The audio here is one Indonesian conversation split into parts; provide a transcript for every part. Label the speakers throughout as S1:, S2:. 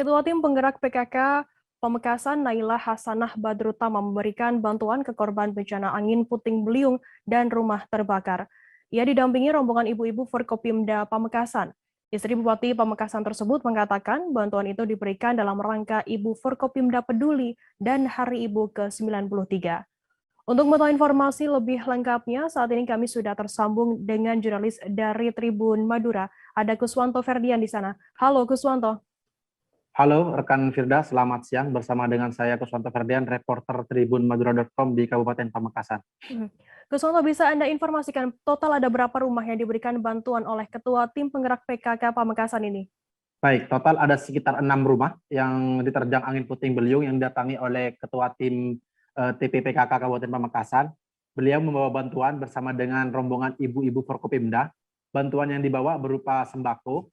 S1: Ketua Tim Penggerak PKK Pamekasan Naila Hasanah Badrutama memberikan bantuan ke korban bencana angin puting beliung dan rumah terbakar. Ia didampingi rombongan ibu-ibu Forkopimda Pamekasan. Istri Bupati Pamekasan tersebut mengatakan bantuan itu diberikan dalam rangka Ibu Forkopimda Peduli dan Hari Ibu ke-93. Untuk mengetahui informasi lebih lengkapnya, saat ini kami sudah tersambung dengan jurnalis dari Tribun Madura. Ada Kuswanto Ferdian di sana. Halo Kuswanto.
S2: Halo rekan Firda, selamat siang bersama dengan saya Kuswanto Ferdian, reporter tribunmadura.com di Kabupaten Pamekasan.
S1: Kuswanto, bisa Anda informasikan total ada berapa rumah yang diberikan bantuan oleh Ketua Tim Penggerak PKK Pamekasan ini?
S2: Baik, total ada sekitar 6 rumah yang diterjang angin puting beliung yang didatangi oleh Ketua Tim TPPKK Kabupaten Pamekasan. Beliau membawa bantuan bersama dengan rombongan ibu-ibu Forkopimda. Bantuan yang dibawa berupa sembako,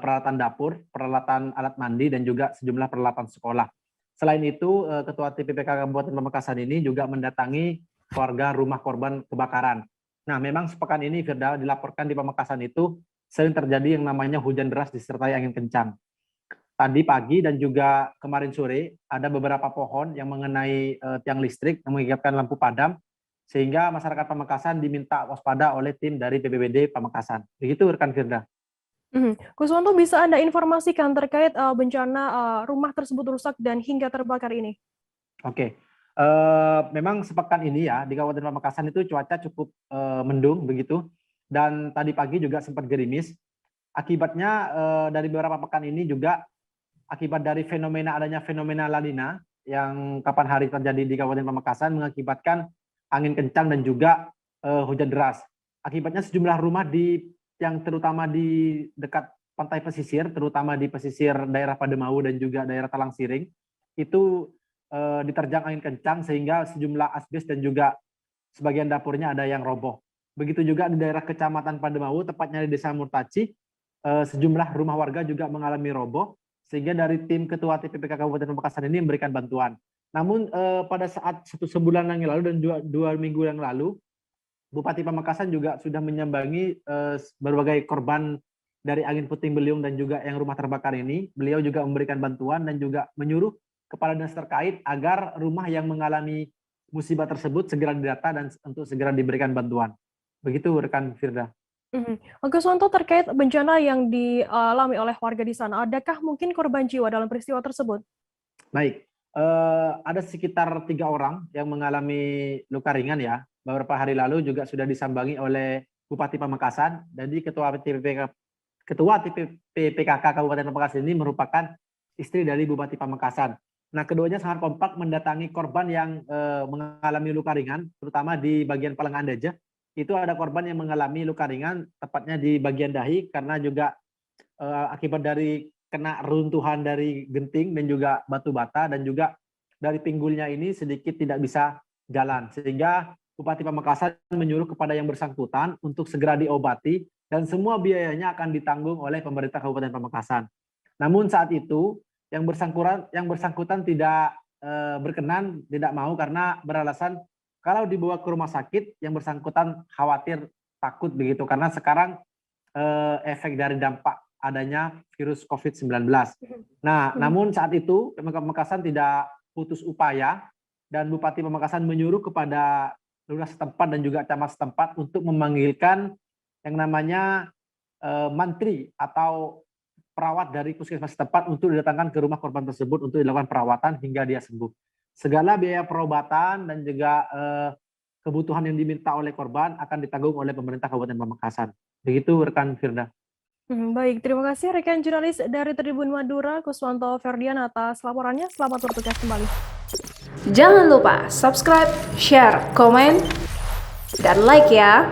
S2: peralatan dapur, peralatan alat mandi, dan juga sejumlah peralatan sekolah. Selain itu, Ketua TPPKK Kabupaten Pamekasan ini juga mendatangi keluarga rumah korban kebakaran. Nah, memang sepekan ini, Firda, dilaporkan di Pamekasan itu sering terjadi yang namanya hujan deras disertai angin kencang. Tadi pagi dan juga kemarin sore ada beberapa pohon yang mengenai tiang listrik yang mengakibatkan lampu padam, sehingga masyarakat Pamekasan diminta waspada oleh tim dari BPBD Pamekasan. Begitu rekan Firda.
S1: Kuswanto, bisa Anda informasikan terkait bencana rumah tersebut rusak dan hingga terbakar ini?
S2: Oke, memang sepekan ini ya di Kabupaten Pamekasan itu cuaca cukup mendung begitu, dan tadi pagi juga sempat gerimis. Akibatnya dari beberapa pekan ini juga akibat dari adanya fenomena La Nina yang kapan hari terjadi di Kabupaten Pamekasan mengakibatkan angin kencang dan juga hujan deras. Akibatnya sejumlah rumah yang terutama di dekat pantai pesisir, terutama di pesisir daerah Pademau dan juga daerah Talang Siring, itu diterjang angin kencang sehingga sejumlah asbes dan juga sebagian dapurnya ada yang roboh. Begitu juga di daerah Kecamatan Pademau, tepatnya di Desa Murtaci, sejumlah rumah warga juga mengalami roboh, sehingga dari tim Ketua TPPK Kabupaten Pamekasan ini memberikan bantuan. Namun pada saat sebulan yang lalu dan dua minggu yang lalu, Bupati Pamekasan juga sudah menyambangi berbagai korban dari angin puting beliung dan juga yang rumah terbakar ini. Beliau juga memberikan bantuan dan juga menyuruh kepala dinas terkait agar rumah yang mengalami musibah tersebut segera didata dan untuk segera diberikan bantuan. Begitu rekan Firda.
S1: Kuswanto, terkait bencana yang dialami oleh warga di sana, adakah mungkin korban jiwa dalam peristiwa tersebut?
S2: Baik, ada sekitar 3 orang yang mengalami luka ringan ya. Beberapa hari lalu juga sudah disambangi oleh Bupati Pamekasan. Jadi Ketua TPPKK Kabupaten Pamekasan ini merupakan istri dari Bupati Pamekasan. Nah, keduanya sangat kompak mendatangi korban yang mengalami luka ringan, terutama di bagian Palengan Daja. Itu ada korban yang mengalami luka ringan, tepatnya di bagian dahi, karena juga akibat dari kena runtuhan dari genting dan juga batu bata, dan juga dari pinggulnya ini sedikit tidak bisa jalan, sehingga Bupati Pamekasan menyuruh kepada yang bersangkutan untuk segera diobati dan semua biayanya akan ditanggung oleh pemerintah Kabupaten Pamekasan. Namun saat itu yang bersangkutan tidak berkenan, tidak mau, karena beralasan kalau dibawa ke rumah sakit yang bersangkutan khawatir, takut begitu, karena sekarang efek dari dampak adanya virus COVID-19. Nah, namun saat itu Pamekasan tidak putus upaya dan Bupati Pamekasan menyuruh kepada lurah setempat dan juga camat setempat untuk memanggilkan yang namanya mantri atau perawat dari puskesmas setempat untuk didatangkan ke rumah korban tersebut untuk dilakukan perawatan hingga dia sembuh. Segala biaya perobatan dan juga kebutuhan yang diminta oleh korban akan ditanggung oleh pemerintah Kabupaten Pamekasan. Begitu rekan Firda.
S1: Baik, terima kasih rekan jurnalis dari Tribun Madura, Kuswanto Ferdian, atas laporannya. Selamat bertugas kembali.
S3: Jangan lupa subscribe, share, komen, dan like ya.